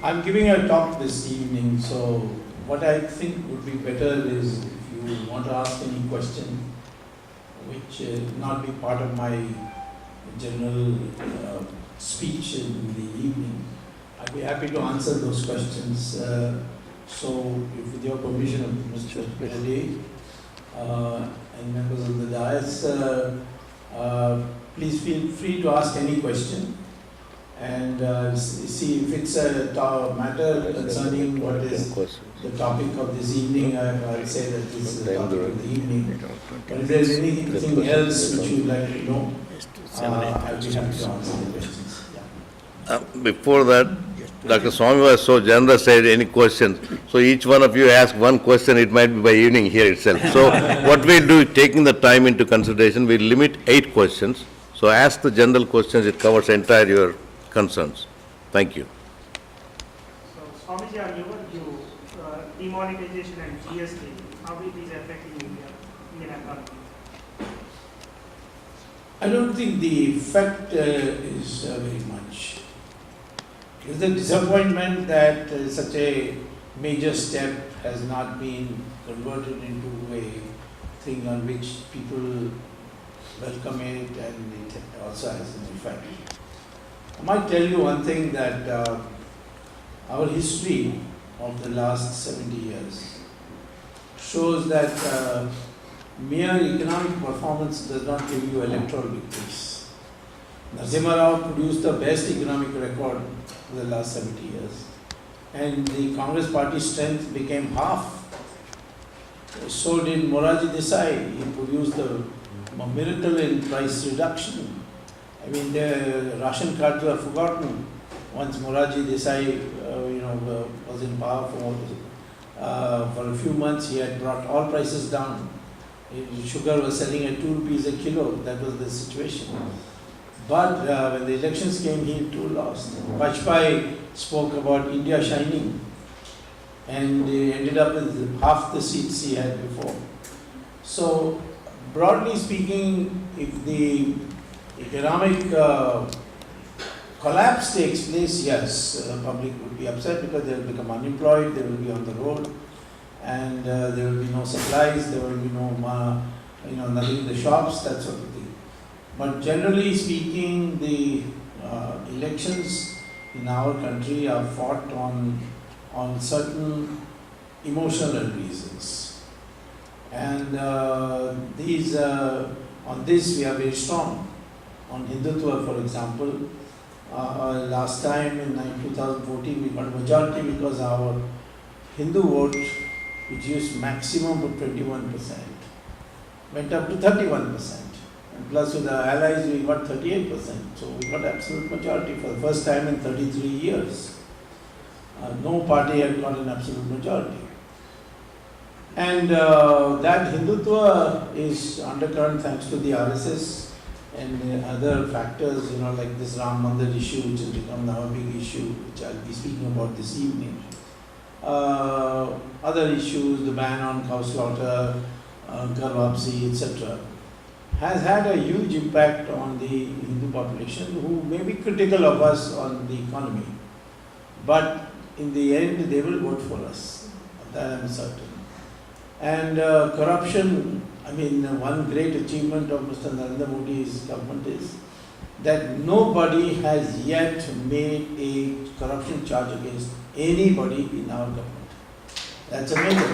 I'm giving a talk this evening, so what I think would be better is if you want to ask any question, which not be part of my general speech in the evening, I'd be happy to answer those questions. So, if with your permission, Mr. Pillay, and members of the dais, please feel free to ask any question. And see if it's a matter concerning what is the topic of this evening, I'll say that this is the topic of the evening. But if there's anything else which you'd like to know, I'll be happy to answer the questions. Yeah. Before that, Dr. Swamy was so generous, said any questions. So each one of you ask one question, it might be by evening here itself. So what we'll do, taking the time into consideration, we'll limit 8 questions. So ask the general questions, it covers entire your concerns. Thank you. So, Swamiji, on your view, demonetization and GST, how it is affecting Indian economy? I don't think the effect is very much. It's a disappointment that such a major step has not been converted into a thing on which people welcome it and it also has an effect. I might tell you one thing, that our history of the last 70 years shows that mere economic performance does not give you electoral victories. Narasimha Rao produced the best economic record for the last 70 years, and the Congress party strength became half. So did Morarji Desai. He produced a miracle in price reduction. I mean, the ration cards were forgotten once Morarji Desai, was in power for a few months. He had brought all prices down. Sugar was selling at 2 rupees a kilo. That was the situation. But when the elections came, he too lost. Vajpayee spoke about India shining, and he ended up with half the seats he had before. So, broadly speaking, if the economic collapse takes place, yes, the public would be upset because they will become unemployed, they will be on the road, and there will be no supplies, there will be nothing in the shops, that sort of thing. But generally speaking, the elections in our country are fought on certain emotional reasons, and on this we are very strong. On Hindutva, for example, last time in 2014 we got a majority because our Hindu vote, which used maximum of 21%, went up to 31%. And plus with the allies we got 38%. So we got absolute majority for the first time in 33 years. No party had got an absolute majority. And that Hindutva is undercurrent thanks to the RSS and other factors, like this Ram Mandir issue, which has become now a big issue, which I'll be speaking about this evening. Other issues, the ban on cow slaughter, Garvapsi, etc., has had a huge impact on the Hindu population, who may be critical of us on the economy. But in the end, they will vote for us. That I'm certain. And corruption, one great achievement of Mr. Narendra Modi's government is that nobody has yet made a corruption charge against anybody in our government. That's amazing.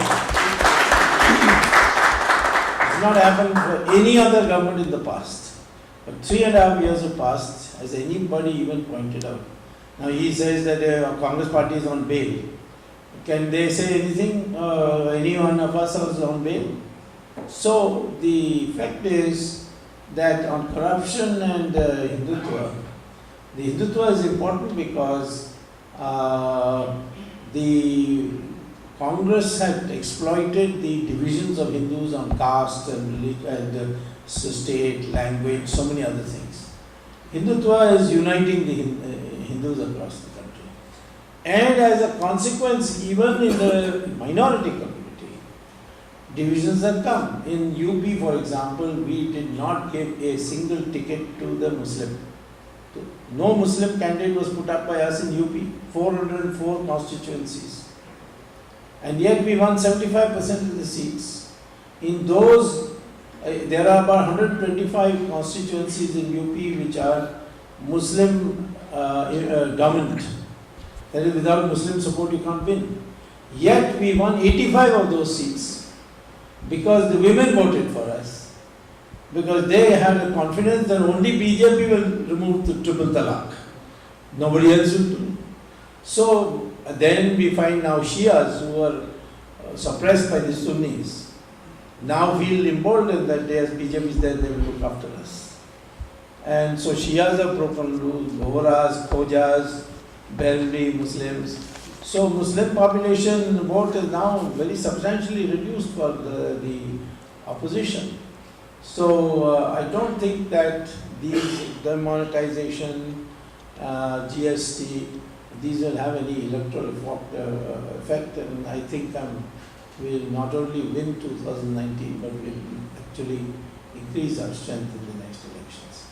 It's not happened for any other government in the past. But 3.5 years have passed. Has anybody even pointed out? Now he says that the Congress party is on bail. Can they say anything? Any one of us is on bail? So the fact is that on corruption and Hindutva, the Hindutva is important because the Congress had exploited the divisions of Hindus on caste and religion and state, language, so many other things. Hindutva is uniting the Hindus across the country. And as a consequence, even in the minority community, divisions have come. In UP, for example, we did not give a single ticket to the Muslim No Muslim candidate was put up by us in UP, 404 constituencies. And yet we won 75% of the seats. In those, there are about 125 constituencies in UP which are Muslim dominant. That is, without Muslim support you can't win. Yet we won 85 of those seats because the women voted for us. Because they had a confidence that only BJP will remove the triple talaq. Nobody else will do. So then we find now Shias who are suppressed by the Sunnis now feel emboldened that as BJP is there, they will look after us. And so Shias have broken rules, Bohras, Khojas, Berli, Muslims. So Muslim population vote is now very substantially reduced for the opposition. So I don't think that these demonetization, GST, these will have any electoral effect, and I think we'll not only win 2019 but will actually increase our strength in the next elections.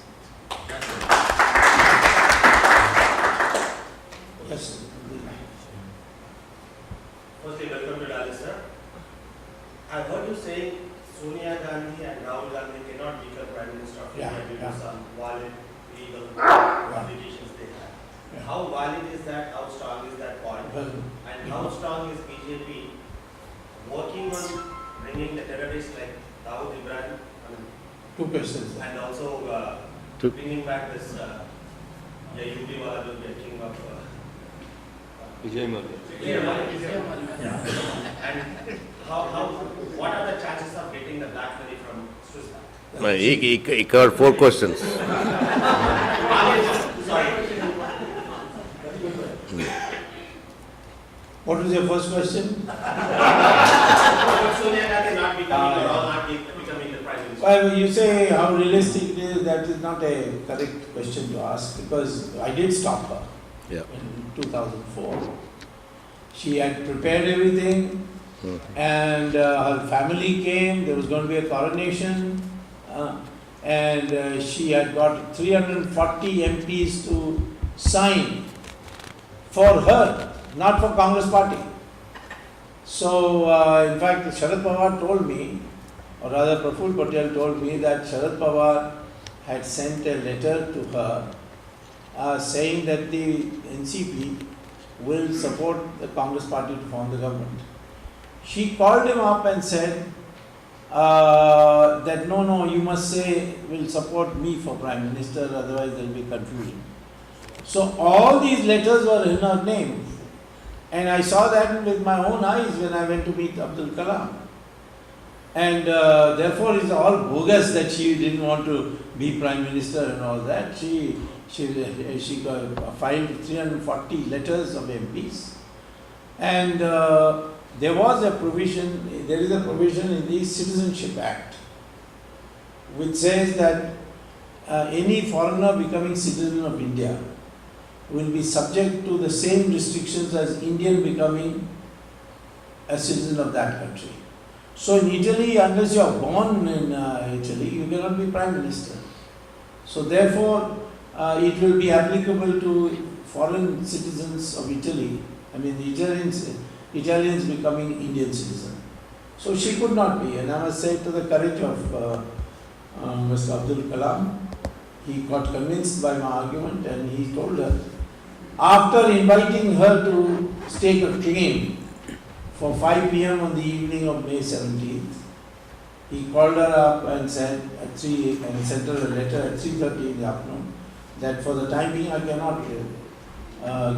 Yes. Firstly, welcome to Dallas, sir. I've heard you say Sonia Gandhi and Rahul Gandhi cannot become Prime Minister of India due to some valid legal obligations they have. Yeah. How valid is that? How strong is that point? Well, And how strong is BJP working on bringing the terrorists like Dawood Ibrahim two questions. and also bringing back this UP wala jo king of Vijay Mallya. Yeah. And what are the chances of getting the black money from Swiss bank? He covered 4 questions. Sorry. What was your first question? Sonia Gandhi not becoming or all not becoming the prime minister? Well, you say how realistic it is, that is not a correct question to ask because I did stop her Yeah. in 2004. She had prepared everything and her family came, there was going to be a coronation and she had got 340 MPs to sign for her, not for Congress party. So in fact Sharad Pawar told me, or rather Praful Patel told me that Sharad Pawar had sent a letter to her saying that the NCP will support the Congress party to form the government. She called him up and said that no, you must say will support me for Prime Minister, otherwise there will be confusion. So all these letters were in her name, and I saw that with my own eyes when I went to meet Abdul Kalam. And therefore it's all bogus that she didn't want to be Prime Minister and all that. She filed 340 letters of MPs, and there is a provision in the Citizenship Act which says that any foreigner becoming citizen of India will be subject to the same restrictions as Indian becoming a citizen of that country. So in Italy, unless you are born in Italy, you cannot be Prime Minister. So therefore, it will be applicable to foreign citizens of Italy. I mean, the Italians becoming Indian citizen. So she could not be, and I must say to the courage of Mr. Abdul Kalam, he got convinced by my argument and he told her, after inviting her to stake a claim for 5 p.m. on the evening of May 17th, he called her up and said at 3 and sent her a letter at 3:30 in the afternoon that for the time being I cannot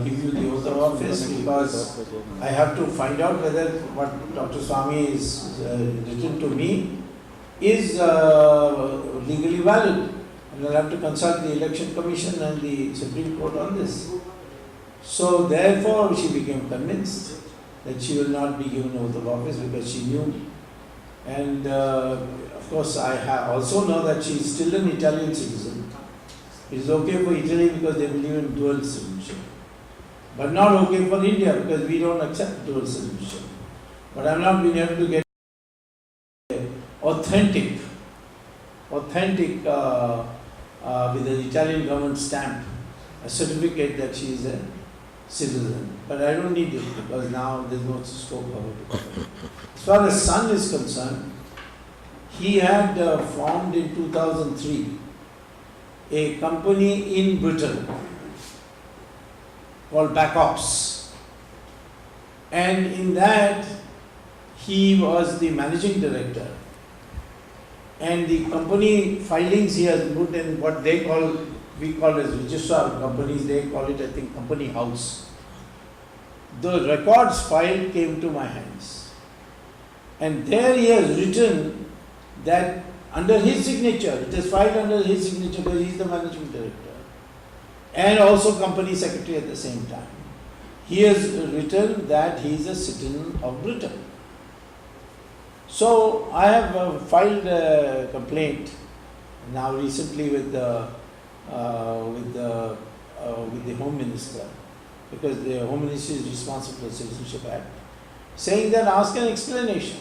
give you the oath of office because I have to find out whether what Dr. Swamy is written to me is legally valid. And I'll have to consult the Election Commission and the Supreme Court on this. So therefore she became convinced that she will not be given oath of office because she knew. And of course I also know that she is still an Italian citizen. It is okay for Italy because they believe in dual citizenship. But not okay for India because we don't accept dual citizenship. But I have not been able to get authentic with the Italian government stamp a certificate that she is a citizen. But I don't need it because now there's no scope for her to come. As far as son is concerned, he had formed in 2003 a company in Britain called Backops. And in that, he was the managing director. And the company filings he has put in what they call, we call as registrar companies, they call it, I think, company house. The records file came to my hands. And there he has written that under his signature, it is filed under his signature because he is the managing director and also company secretary at the same time. He has written that he is a citizen of Britain. So I have filed a complaint now recently with the Home Minister, because the Home Ministry is responsible for the Citizenship Act, saying that ask an explanation.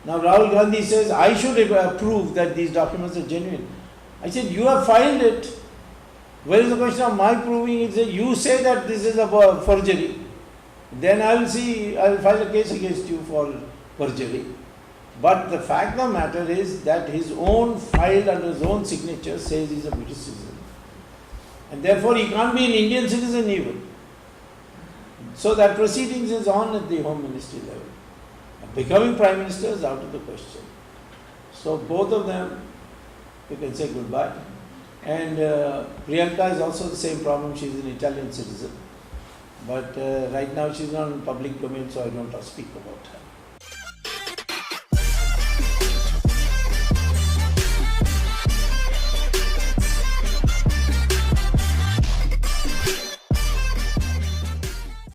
Now Rahul Gandhi says I should prove that these documents are genuine. I said you have filed it. Where is the question of my proving it? You say that this is a forgery. Then I will file a case against you for perjury. But the fact of the matter is that his own file under his own signature says he is a British citizen. And therefore he can't be an Indian citizen even. So that proceedings is on at the Home Ministry level. Becoming Prime Minister is out of the question. So both of them, you can say goodbye. And Priyanka is also the same problem. She is an Italian citizen. But right now she is not in public domain, so I don't speak about her.